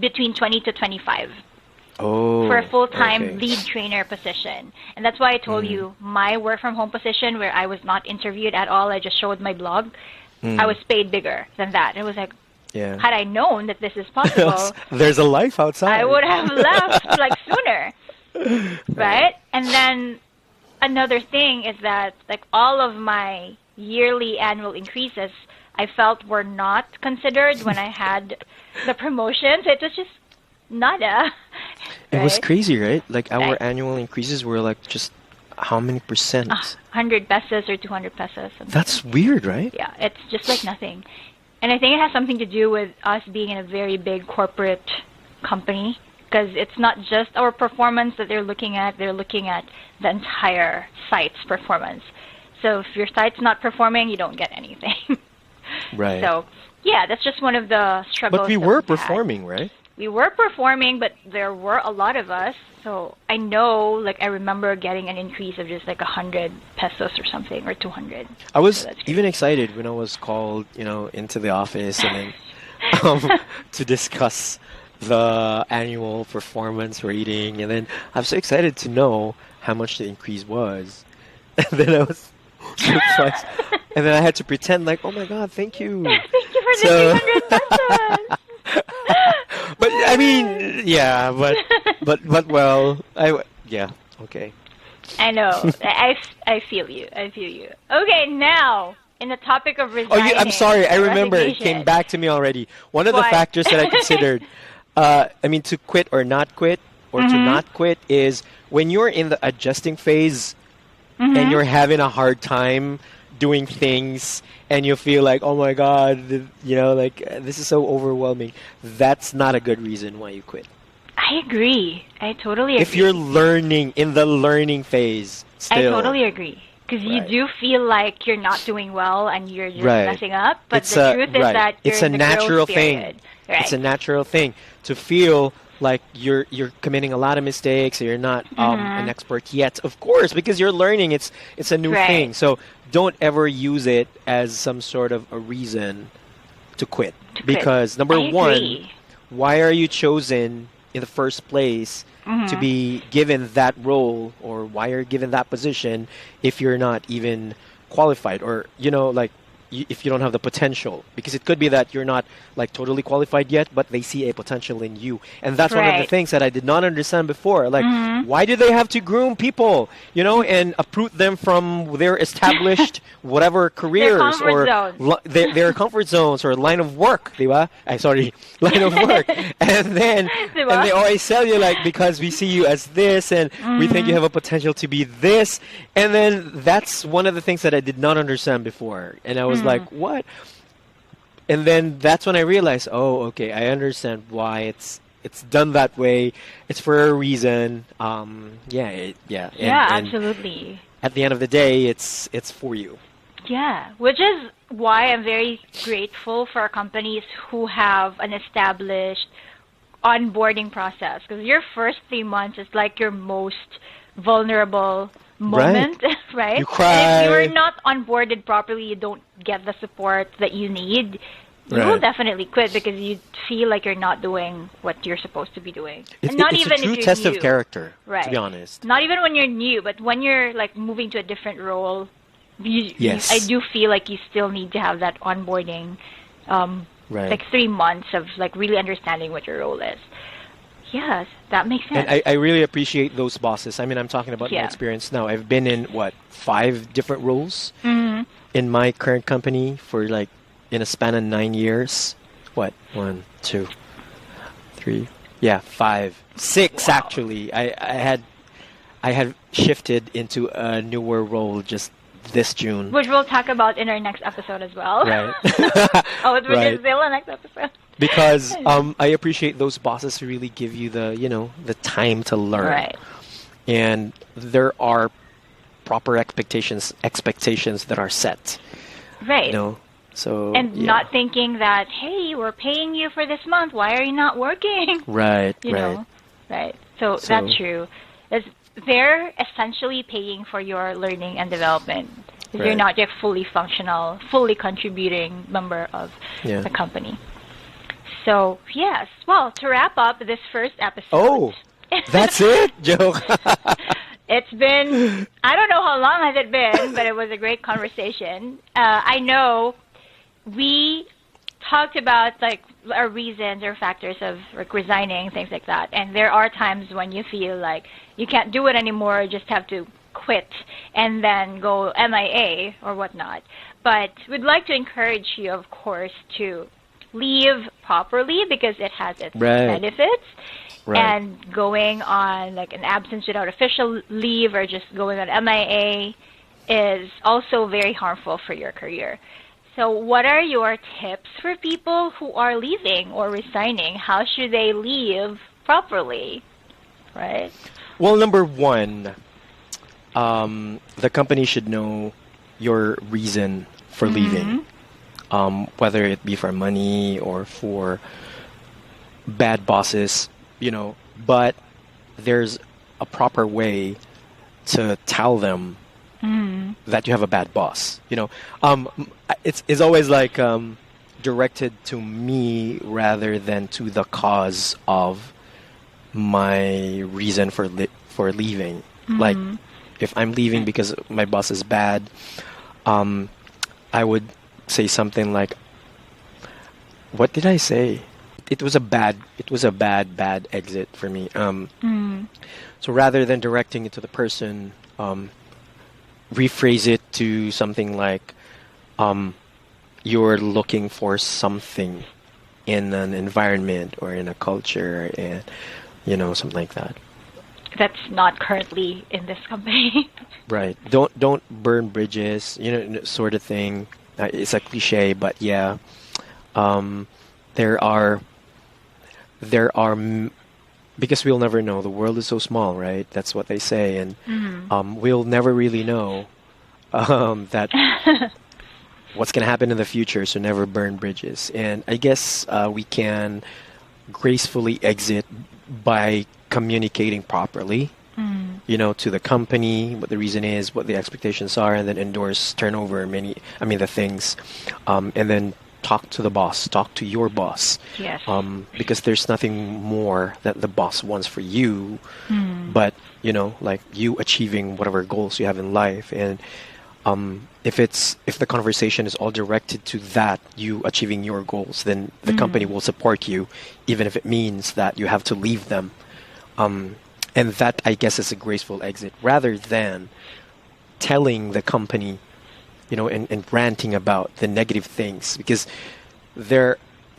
between 20 to 25 Oh. for a full-time okay. lead trainer position. And that's why I told you my work from home position where I was not interviewed at all, I just showed my blog, I was paid bigger than that. It was like, Yeah. had I known that this is possible, There's a life outside. I would have left like sooner. Right? And then another thing is that like all of my yearly annual increases I felt were not considered when I had the promotion. So it was just nada. It was right? crazy, right? Like our Right. annual increases were like just how many percent? 100 pesos or 200 pesos. Something. That's weird, right? Yeah, it's just like nothing. And I think it has something to do with us being in a very big corporate company because it's not just our performance that they're looking at the entire site's performance. So if your site's not performing, you don't get anything. Right. So, yeah, that's just one of the struggles. But we that were we've had. performing, right? We were performing, but there were a lot of us. So I know, like, I remember getting an increase of just like 100 pesos or something, or 200. I was So that's even excited when I was called, into the office and then to discuss the annual performance rating, and then I'm so excited to know how much the increase was, and then I was surprised, and then I had to pretend like, oh my god, thank you. Thank you for So- the 300 pesos. But I mean, yeah, but well, yeah, okay. I know. I feel you. I feel you. Okay, now in the topic of Oh, resigning. I'm sorry. I remember it resignation. came back to me already. One of the What? factors that I considered, to quit or not quit, or to not quit is when you're in the adjusting phase and you're having a hard time doing things and you feel like, oh my God, like this is so overwhelming. That's not a good reason why you quit. I agree. I totally agree. If you're learning in the learning phase still. I totally agree. Because you do feel like you're not doing well and you're just messing up. But the truth is that you're it's in a the natural growth thing. period. Right. It's a natural thing to feel like you're committing a lot of mistakes or you're not an expert yet. Of course, because you're learning. It's a new thing. So don't ever use it as some sort of a reason to quit. Because number one, why are you chosen in the first place to be given that role, or why are you given that position if you're not even qualified, or if you don't have the potential? Because it could be that you're not like totally qualified yet, but they see a potential in you, and that's one of the things that I did not understand before. Like, why do they have to groom people, and uproot them from their established whatever careers their comfort zones or line of work, diba? Line of work, and then and they always tell you like, because we see you as this, and we think you have a potential to be this, and then that's one of the things that I did not understand before, and I was like, what? And then that's when I realized, oh, okay, I understand why it's done that way. It's for a reason. And Absolutely. At the end of the day, it's for you. Yeah, which is why I'm very grateful for companies who have an established onboarding process. Because your first 3 months is like your most vulnerable moment, right? You cry. And if you're not onboarded properly, you don't get the support that you need, you will definitely quit because you feel like you're not doing what you're supposed to be doing. It's a true test of character, to be honest. Not even when you're new, but when you're like moving to a different role, I do feel like you still need to have that onboarding, like 3 months of like really understanding what your role is. Yes, that makes sense. And I really appreciate those bosses. I mean, I'm talking about my experience now. I've been in, 5 different roles in my current company for like, in a span of 9 years. 1, 2, 3, 5, 6 actually. I had shifted into a newer role just this June. Which we'll talk about in our next episode as well. Right. Which is still our next episode. Because I appreciate those bosses who really give you the time to learn. Right. And there are proper expectations that are set. Right. So not thinking that, hey, we're paying you for this month, why are you not working? Right. Right. So that's true. They're essentially paying for your learning and development. You're not a fully functional, fully contributing member of the company. So, yes. Well, to wrap up this first episode. Oh, that's it? Joke. It's been, I don't know how long has it been, but it was a great conversation. I know we talked about like our reasons or factors of like resigning, things like that. And there are times when you feel like you can't do it anymore, you just have to quit and then go MIA or whatnot. But we'd like to encourage you, of course, to leave properly because it has its benefits. And going on like an absence without official leave or just going on MIA is also very harmful for your career. So what are your tips for people who are leaving or resigning? How should they leave properly? Right? Well, number one, the company should know your reason for leaving. Whether it be for money or for bad bosses, but there's a proper way to tell them that you have a bad boss. It's always like directed to me rather than to the cause of my reason for leaving. Like, if I'm leaving because my boss is bad, I would say something like, what did I say? It was a bad exit for me. So rather than directing it to the person, rephrase it to something like, you're looking for something in an environment or in a culture, and something like that. That's not currently in this company. Right. Don't burn bridges, sort of thing. It's a cliche, but yeah. Um, there are there are because we'll never know. The world is so small, right? That's what they say, and we'll never really know that what's going to happen in the future. So never burn bridges. And I guess we can gracefully exit by communicating properly, to the company, what the reason is, what the expectations are, and then endorse turnover the things, and then talk to the boss, talk to your boss. Yes. Because there's nothing more that the boss wants for you, but, like you achieving whatever goals you have in life. And if the conversation is all directed to that, you achieving your goals, then the company will support you, even if it means that you have to leave them. And that, I guess, is a graceful exit, rather than telling the company, and ranting about the negative things, because there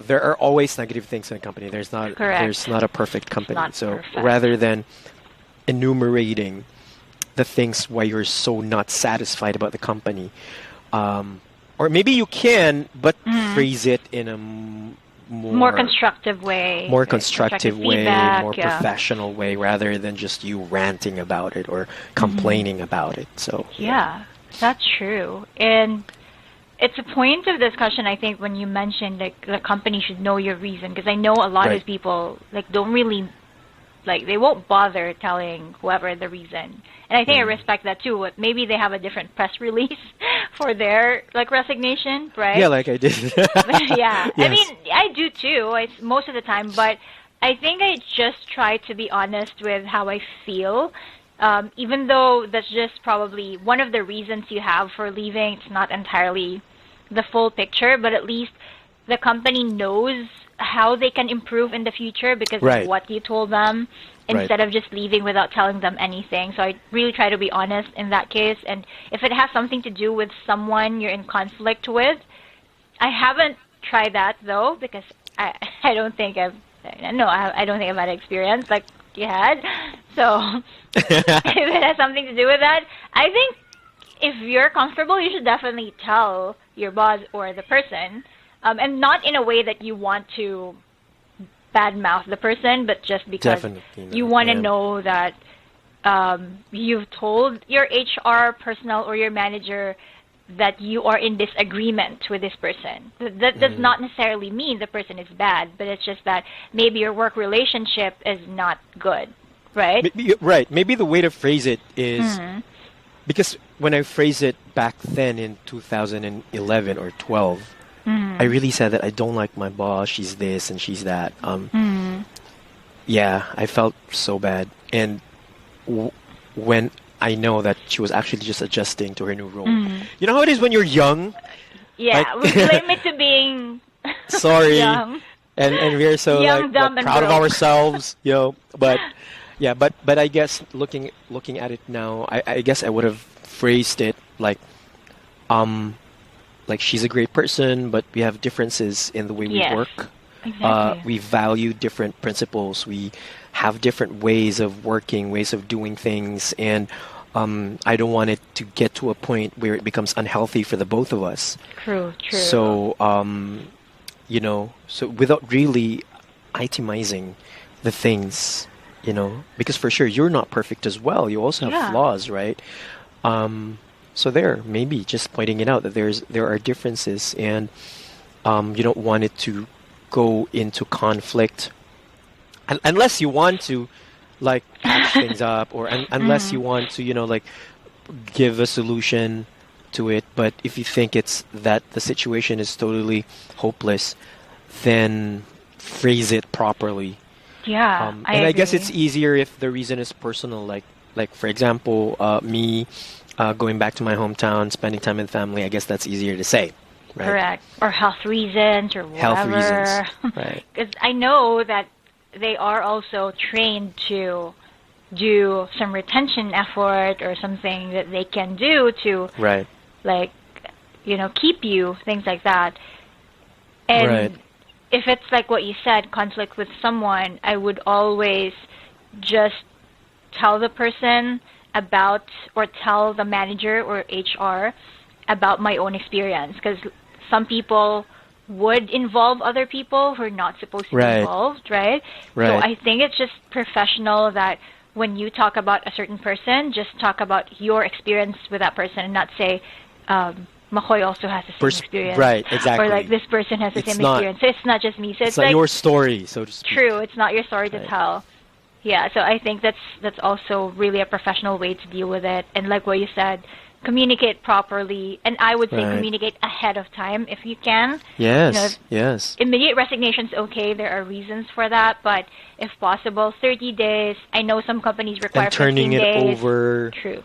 are always negative things in a company. There's not a perfect company. So perfect. rather than enumerating the things why you're so not satisfied about the company, or maybe you can, but phrase it in a more constructive way, more constructive way, feedback, more professional way, rather than just you ranting about it or complaining about it. So yeah, that's true. And it's a point of discussion, I think, when you mentioned like the company should know your reason, because I know a lot of people don't really they won't bother telling whoever the reason. And I think I respect that too. Maybe they have a different press release for their resignation, right? yeah, like I did. Yeah. Yes. I mean, I do too. It's most of the time, but I think I just try to be honest with how I feel. Even though that's just probably one of the reasons you have for leaving, it's not entirely the full picture, but at least the company knows how they can improve in the future because of what you told them, instead of just leaving without telling them anything. So I really try to be honest in that case. And if it has something to do with someone you're in conflict with, I haven't tried that though, because I don't think I don't think I've had experience like you had. So if it has something to do with that, I think if you're comfortable, you should definitely tell your boss or the person. And not in a way that you want to badmouth the person, but just because you want to know that you've told your HR personnel or your manager that you are in disagreement with this person. That does not necessarily mean the person is bad, but it's just that maybe your work relationship is not good, right? Right. Maybe the way to phrase it is, because when I phrased it back then in 2011 or 12, I really said that I don't like my boss. She's this and she's that. Yeah, I felt so bad. And when I know that she was actually just adjusting to her new role. You know how it is when you're young? Yeah, we blame it to being sorry. young. And we're so Young, dumb, and proud of broke. Ourselves, But yeah, but I guess looking at it now, I guess I would have phrased it like she's a great person, but we have differences in the way we work. Exactly. We value different principles. We have different ways of working, ways of doing things, and I don't want it to get to a point where it becomes unhealthy for the both of us. True. So, so without really itemizing the things, because for sure you're not perfect as well. You also have flaws, right? So maybe just pointing it out that there are differences, and you don't want it to go into conflict, unless you want to patch things up, or unless you want to give a solution to it. But if you think it's that the situation is totally hopeless, then phrase it properly. Yeah, and I guess it's easier if the reason is personal, like for example, me. Going back to my hometown, spending time with family, I guess that's easier to say, right? Correct. Or health reasons or whatever. Health reasons, right. Because I know that they are also trained to do some retention effort or something that they can do to, keep you, things like that. And if it's like what you said, conflict with someone, I would always just tell the person about, or tell the manager or HR about my own experience, because some people would involve other people who are not supposed to be involved, right? So I think it's just professional that when you talk about a certain person, just talk about your experience with that person and not say, Makoy also has the same experience. Right, exactly. Or like, this person has the same experience. So it's not just me. So it's not like your story, so to speak. True, it's not your story to tell. Yeah, so I think that's also really a professional way to deal with it. And like what you said, communicate properly. And I would say communicate ahead of time if you can. Yes, yes. Immediate resignation's okay. There are reasons for that. But if possible, 30 days. I know some companies require 15 days. And turning it over. True.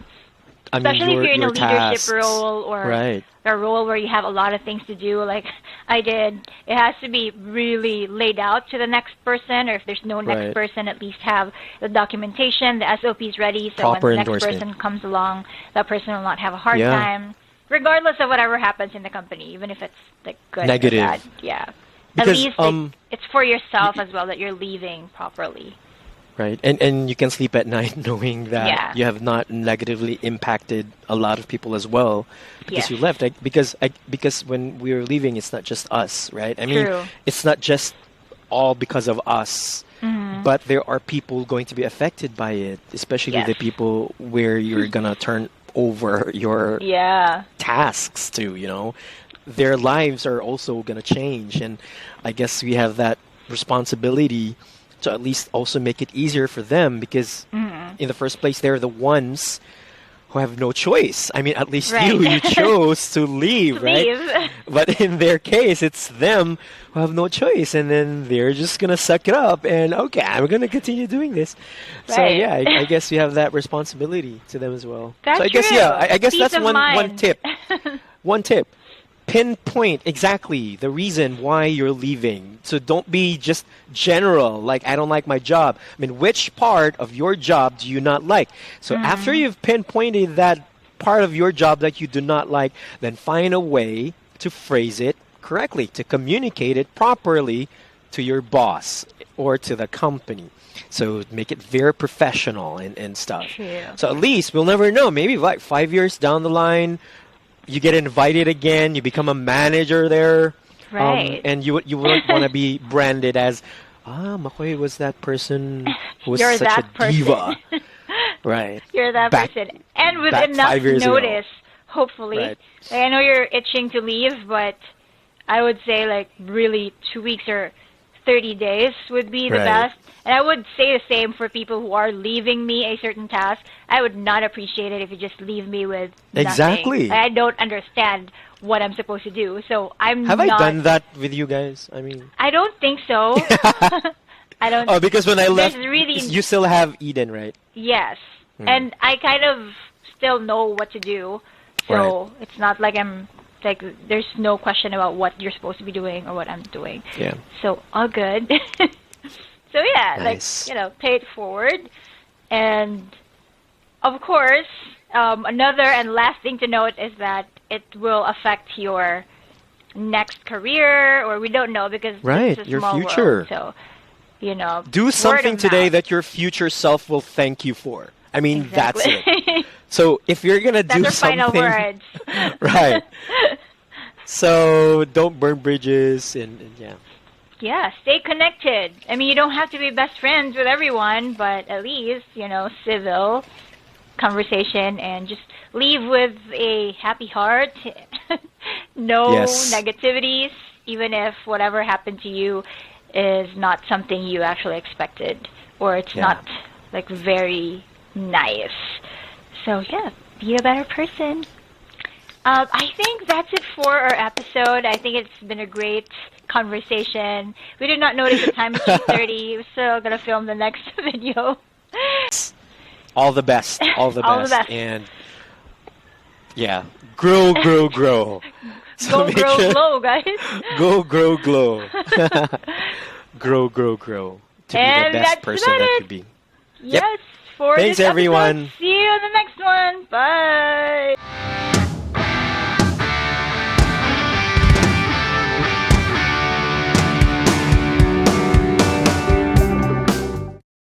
I mean, Especially if you're in a leadership tasks. role or a role where you have a lot of things to do, like I did. It has to be really laid out to the next person, or if there's no next person, at least have the documentation, the SOPs ready, so proper when the next person comes along, that person will not have a hard time, regardless of whatever happens in the company, even if it's like good negative. or bad. Yeah. Because, at least it's for yourself as well that you're leaving properly. Right, and you can sleep at night knowing that you have not negatively impacted a lot of people as well because you left. Because when we were leaving, it's not just us, right? I mean, it's not just all because of us, but there are people going to be affected by it, especially the people where you're gonna turn over your tasks to. You know, their lives are also gonna change, and I guess we have that responsibility to at least also make it easier for them, because in the first place, they're the ones who have no choice. I mean, at least you chose to leave, right? But in their case, it's them who have no choice, and then they're just going to suck it up and, okay, I'm going to continue doing this. So, yeah, I guess you have that responsibility to them as well. That's so I guess, true. I guess Peace that's of one mind. tip. One tip. Pinpoint exactly the reason why you're leaving. So don't be just general, like, I don't like my job. I mean, which part of your job do you not like? So after you've pinpointed that part of your job that you do not like, then find a way to phrase it correctly, to communicate it properly to your boss or to the company. So make it very professional and stuff. True. So at least we'll never know. Maybe like 5 years down the line, you get invited again, you become a manager there, and you wouldn't want to be branded as, Makoy was that person who was such a diva. Right. You're that person. And with enough notice, hopefully. Like, I know you're itching to leave, but I would say like really 2 weeks or 30 days would be the best. And I would say the same for people who are leaving me a certain task. I would not appreciate it if you just leave me with nothing. Exactly. I don't understand what I'm supposed to do. So Have I done that with you guys? I mean, I don't think so. I don't. Oh, because when I left, really, you still have Eden, right? Yes. And I kind of still know what to do. So it's not like there's no question about what you're supposed to be doing or what I'm doing. Yeah. So all good. So yeah, nice. Pay it forward. And of course, another and last thing to note is that it will affect your next career, or we don't know because it's a your small future. World, so, do something today that your future self will thank you for. I mean, that's it. So if you're gonna do something, final words. Right. So don't burn bridges and yeah. Yeah, stay connected. I mean, you don't have to be best friends with everyone, but at least, civil conversation, and just leave with a happy heart. No negativities, even if whatever happened to you is not something you actually expected, or it's not like very nice. So yeah, be a better person. I think that's it for our episode. I think it's been a great conversation. We did not notice the time is 2:30. We're still going to film the next video. All the best. All the All the best. And yeah, grow, grow, grow. So Go grow, glow, guys. Go, grow, glow. Grow, grow, grow. To And be the best that's person about that it. could be. Yes, for Thanks, this episode. everyone. See you in the next one. Bye.